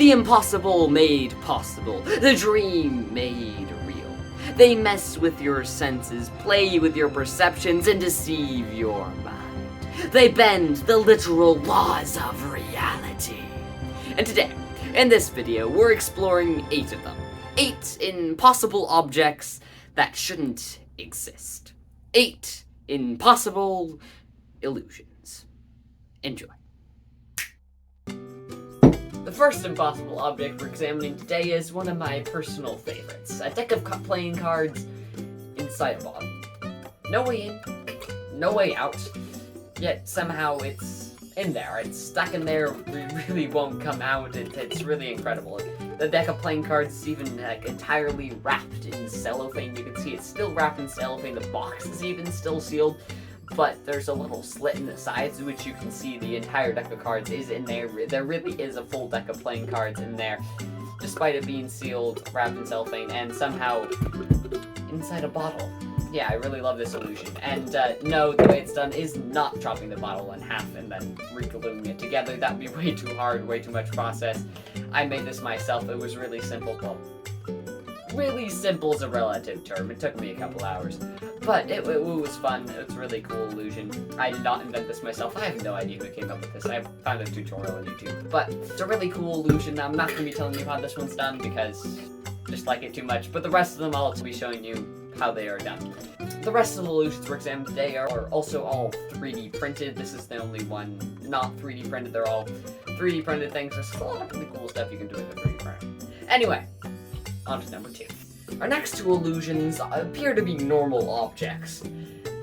The impossible made possible. The dream made real. They mess with your senses, play with your perceptions, and deceive your mind. They bend the literal laws of reality. And today, in this video, we're exploring 8 of them. 8 impossible objects that shouldn't exist. 8 impossible illusions. Enjoy. The first impossible object we're examining today is one of my personal favorites. A deck of playing cards inside a bottle. No way in, no way out, yet somehow it's in there. It's stuck in there, it really won't come out. It's really incredible. The deck of playing cards is even entirely wrapped in cellophane. You can see it's still wrapped in cellophane. The box is even still sealed. But there's a little slit in the sides, which you can see the entire deck of cards is in there. There really is a full deck of playing cards in there, despite it being sealed, wrapped in cellophane, and somehow inside a bottle. Yeah, I really love this illusion. And no, the way it's done is not chopping the bottle in half and then re-gluing it together. That would be way too hard, way too much process. I made this myself. It was really simple. Well, really simple is a relative term. It took me a couple hours. But it was fun. It was a really cool illusion. I did not invent this myself. I have no idea who came up with this. I found a tutorial on YouTube. But it's a really cool illusion. I'm not going to be telling you how this one's done because I just like it too much. But the rest of them I'll be showing you how they are done. The rest of the illusions we're examining today are also all 3D printed. This is the only one not 3D printed. They're all 3D printed things. There's a lot of really cool stuff you can do with the 3D printer. Anyway, on to number 2. Our next 2 illusions appear to be normal objects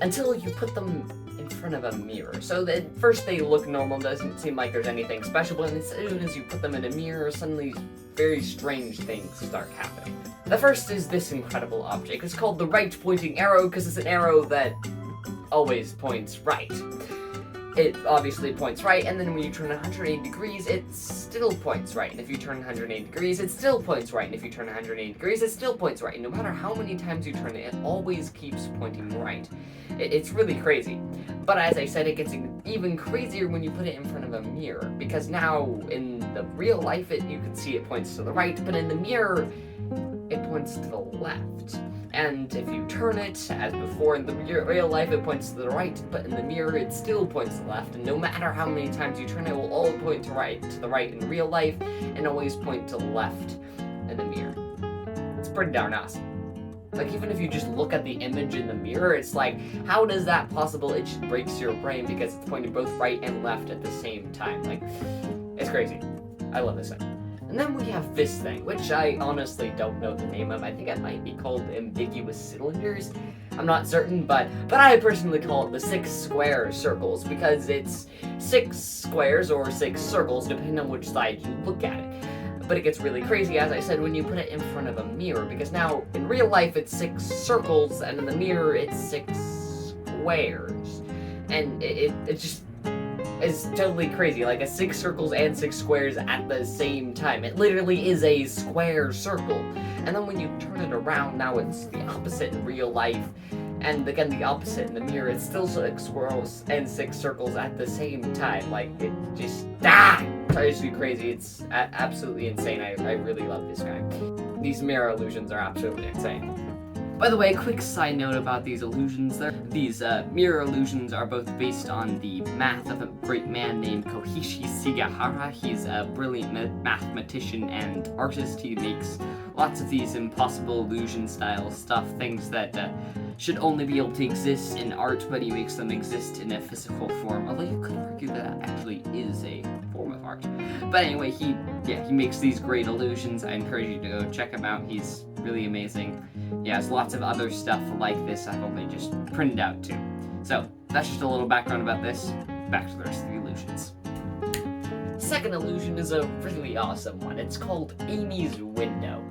until you put them in front of a mirror. So at first they look normal, doesn't seem like there's anything special, but as soon as you put them in a mirror, suddenly very strange things start happening. The first is this incredible object. It's called the right pointing arrow because it's an arrow that always points right. It obviously points right, and then when you turn 180 degrees, it still points right. And if you turn 180 degrees, it still points right. And if you turn 180 degrees, it still points right. And no matter how many times you turn it, it always keeps pointing right. It's really crazy. But as I said, it gets even crazier when you put it in front of a mirror. Because now, in the real life, you can see it points to the right, but in the mirror, it points to the left. And if you turn it, as before in the real life, it points to the right, but in the mirror, it still points to the left. And no matter how many times you turn it, will all point to the right in real life, and always point to the left in the mirror. It's pretty darn awesome. Like, even if you just look at the image in the mirror, it's like, how does that possible? It just breaks your brain because it's pointing both right and left at the same time. Like, it's crazy. I love this thing. And then we have this thing, which I honestly don't know the name of. I think it might be called ambiguous cylinders. I'm not certain, but I personally call it the 6 square circles because it's 6 squares or 6 circles, depending on which side you look at it. But it gets really crazy, as I said, when you put it in front of a mirror, because now in real life it's 6 circles, and in the mirror it's 6 squares. And it just is totally crazy, like a 6 circles and 6 squares at the same time. It literally is a square circle. And then when you turn it around, now it's the opposite in real life. And again, the opposite in the mirror. It's still 6 squirrels and 6 circles at the same time. Like, it just drives you crazy. It's absolutely insane. I really love this guy. These mirror illusions are absolutely insane. By the way, a quick side note about these illusions. These mirror illusions are both based on the math of a great man named Kokichi Sugihara. He's a brilliant mathematician and artist. He makes lots of these impossible illusion style stuff, things that should only be able to exist in art, but he makes them exist in a physical form. Although you could argue that actually is a form of art. But anyway, he makes these great illusions. I encourage you to go check him out. He's really amazing. He has lots of other stuff like this I've only just printed out too. So that's just a little background about this. Back to the rest of the illusions. Second illusion is a really awesome one. It's called Ames Window.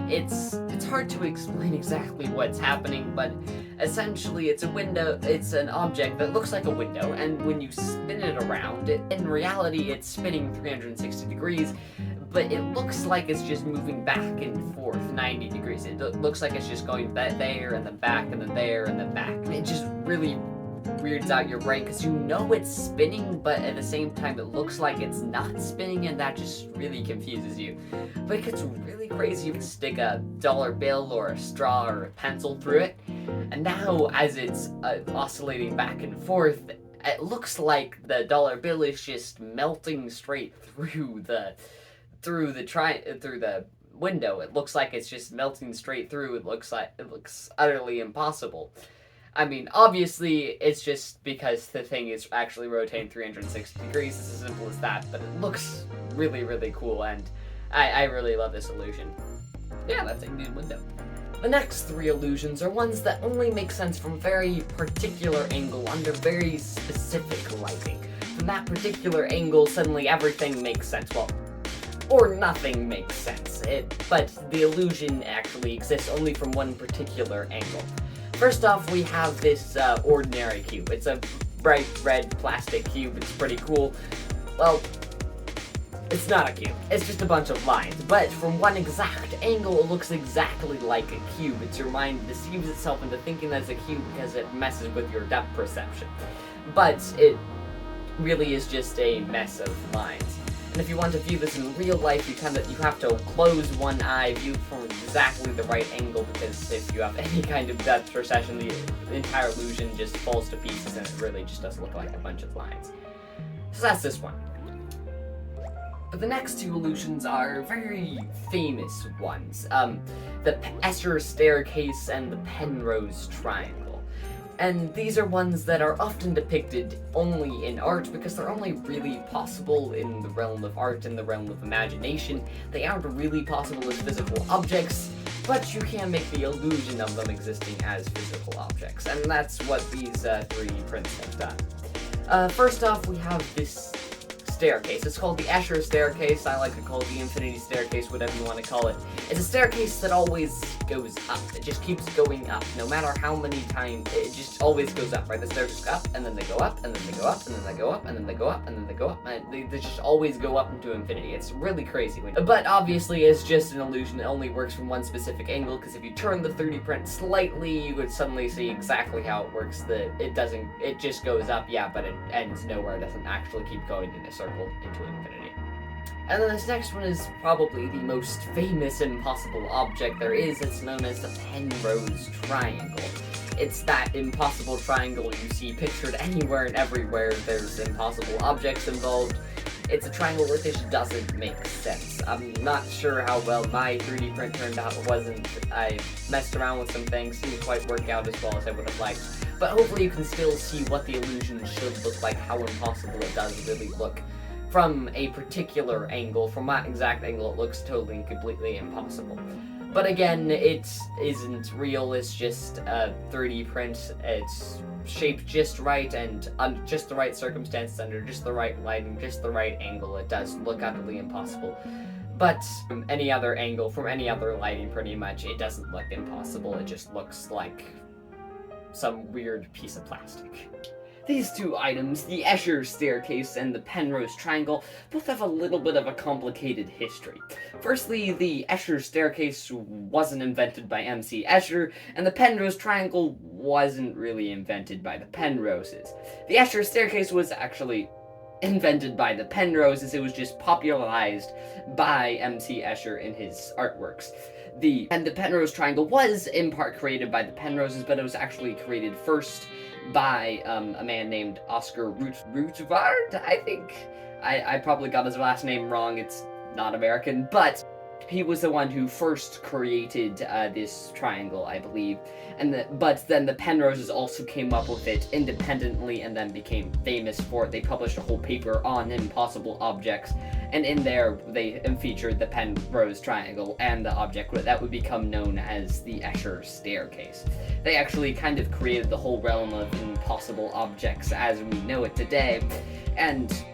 It's hard to explain exactly what's happening, but essentially it's a window. It's an object that looks like a window, and when you spin it around, in reality it's spinning 360 degrees, but it looks like it's just moving back and forth 90 degrees. It looks like it's just going there and then back and then there and then back. And it just really weirds out your brain because you know it's spinning, but at the same time it looks like it's not spinning, and that just really confuses you. But it gets really crazy. You can stick a dollar bill or a straw or a pencil through it, and now as it's oscillating back and forth, it looks like the dollar bill is just melting straight through the window. It looks like it's just melting straight through. It looks utterly impossible. I mean, obviously, it's just because the thing is actually rotating 360 degrees. It's as simple as that, but it looks really, really cool, and I really love this illusion. Yeah, that's Ames Window. The next three illusions are ones that only make sense from a very particular angle under very specific lighting. From that particular angle, suddenly everything makes sense. Well, or nothing makes sense. But the illusion actually exists only from one particular angle. First off, we have this ordinary cube. It's a bright red plastic cube. It's pretty cool. Well, it's not a cube. It's just a bunch of lines. But from one exact angle, it looks exactly like a cube. It's your mind deceives itself into thinking that it's a cube because it messes with your depth perception. But it really is just a mess of lines. And if you want to view this in real life, you have to close one eye, view from exactly the right angle, because if you have any kind of depth perception, the entire illusion just falls to pieces and it really just does look like a bunch of lines. So that's this one. But the next two illusions are very famous ones. The Escher Staircase and the Penrose Triangle. And these are ones that are often depicted only in art because they're only really possible in the realm of art and the realm of imagination. They aren't really possible as physical objects, but you can make the illusion of them existing as physical objects. And that's what these three prints have done. First off, we have this staircase. It's called the Escher Staircase. I like to call it the Infinity Staircase, whatever you want to call it. It's a staircase that always goes up. It just keeps going up. No matter how many times, it just always goes up, right? The stairs just go up, and then they go up, and then they go up, and then they go up, and then they go up, and then they go up, and they just always go up into infinity. It's really crazy. But obviously, it's just an illusion that only works from one specific angle, because if you turn the 3D print slightly, you would suddenly see exactly how it works. It just goes up, yeah, but it ends nowhere. It doesn't actually keep going in a circle into infinity. And then this next one is probably the most famous impossible object there is. It's known as the Penrose Triangle. It's that impossible triangle you see pictured anywhere and everywhere there's impossible objects involved. It's a triangle that just doesn't make sense. I'm not sure how well my 3D print turned out. I messed around with some things, didn't quite work out as well as I would have liked. But hopefully you can still see what the illusion should look like, how impossible it does really look. From a particular angle, from that exact angle, it looks totally and completely impossible. But again, it isn't real, it's just a 3D print. It's shaped just right, and under just the right circumstances, under just the right lighting, just the right angle, it does look utterly impossible. But from any other angle, from any other lighting pretty much, it doesn't look impossible, it just looks like some weird piece of plastic. These two items, the Escher Staircase and the Penrose Triangle, both have a little bit of a complicated history. Firstly, the Escher Staircase wasn't invented by M.C. Escher, and the Penrose Triangle wasn't really invented by the Penroses. The Escher Staircase was actually invented by the Penroses. It was just popularized by M.C. Escher in his artworks. The Penrose Triangle was in part created by the Penroses, but it was actually created first by a man named Oscar Rutvard, I think. I probably got his last name wrong, it's not American, but he was the one who first created this triangle, I believe. But then the Penroses also came up with it independently and then became famous for it. They published a whole paper on impossible objects, and in there they featured the Penrose Triangle and the object that would become known as the Escher Staircase. They actually kind of created the whole realm of impossible objects as we know it today. And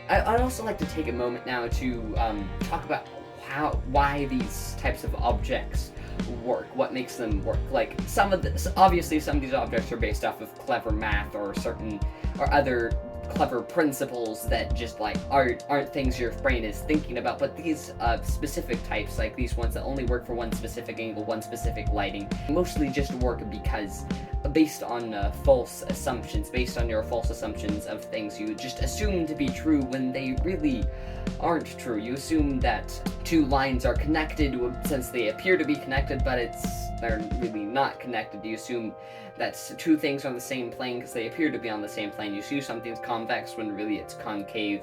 I'd also like to take a moment now to talk about why these types of objects work, what makes them work. Like obviously some of these objects are based off of clever math or other clever principles that just like aren't things your brain is thinking about, but these specific types, like these ones that only work for one specific angle, one specific lighting, mostly just work because based on false assumptions, based on your false assumptions of things you just assume to be true when they really aren't true. You assume that two lines are connected since they appear to be connected, but they're really not connected. You assume that two things are on the same plane because they appear to be on the same plane. You assume something's convex when really it's concave.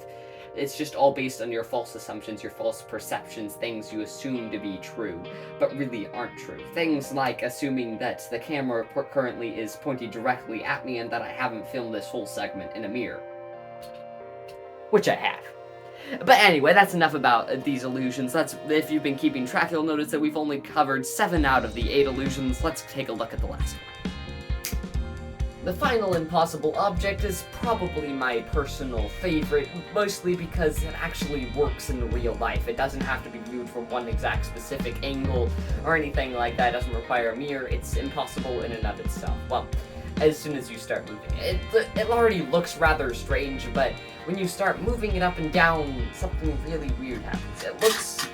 It's just all based on your false assumptions, your false perceptions, things you assume to be true, but really aren't true. Things like assuming that the camera currently is pointing directly at me and that I haven't filmed this whole segment in a mirror. Which I have. But anyway, that's enough about these illusions. If you've been keeping track, you'll notice that we've only covered 7 out of the 8 illusions. Let's take a look at the last one. The final impossible object is probably my personal favorite, mostly because it actually works in real life. It doesn't have to be viewed from one exact specific angle or anything like that. It doesn't require a mirror. It's impossible in and of itself. Well, as soon as you start moving it. It already looks rather strange, but when you start moving it up and down, something really weird happens. It looks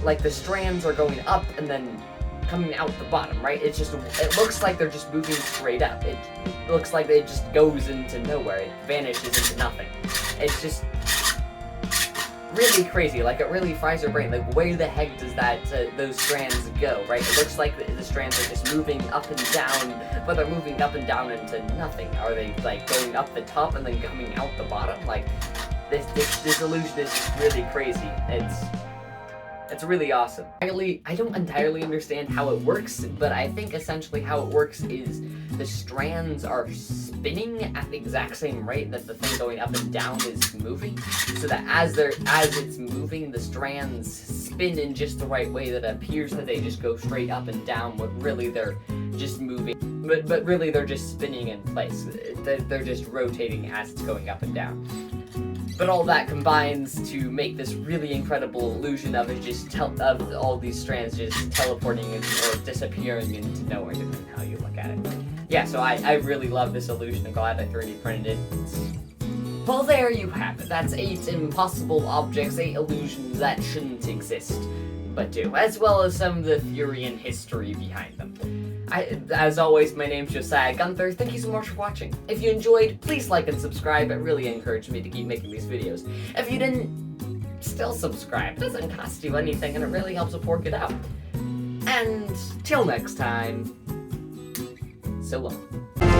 like the strands are going up and then coming out the bottom, right? It looks like they're just moving straight up. It looks like it just goes into nowhere. It vanishes into nothing. It's just really crazy. Like, it really fries your brain. Like, where the heck does those strands go, right? It looks like the strands are just moving up and down, but they're moving up and down into nothing. Are they, like, going up the top and then coming out the bottom? Like, this illusion is just really crazy. It's really awesome. I don't entirely understand how it works, but I think essentially how it works is the strands are spinning at the exact same rate that the thing going up and down is moving, so that as it's moving, the strands spin in just the right way that it appears that they just go straight up and down, but really they're just moving. But really they're just spinning in place. They're just rotating as it's going up and down. But all that combines to make this really incredible illusion of it of all these strands just teleporting or disappearing into nowhere, depending on how you look at it. Yeah, so I really love this illusion. I'm glad I 3D printed it. Well, there you have it. That's 8 impossible objects, 8 illusions that shouldn't exist, but do, as well as some of the theory and history behind them. As always, my name's Josiah Gunther. Thank you so much for watching. If you enjoyed, please like and subscribe. It really encouraged me to keep making these videos. If you didn't, still subscribe. It doesn't cost you anything, and it really helps support it out. And till next time, so long.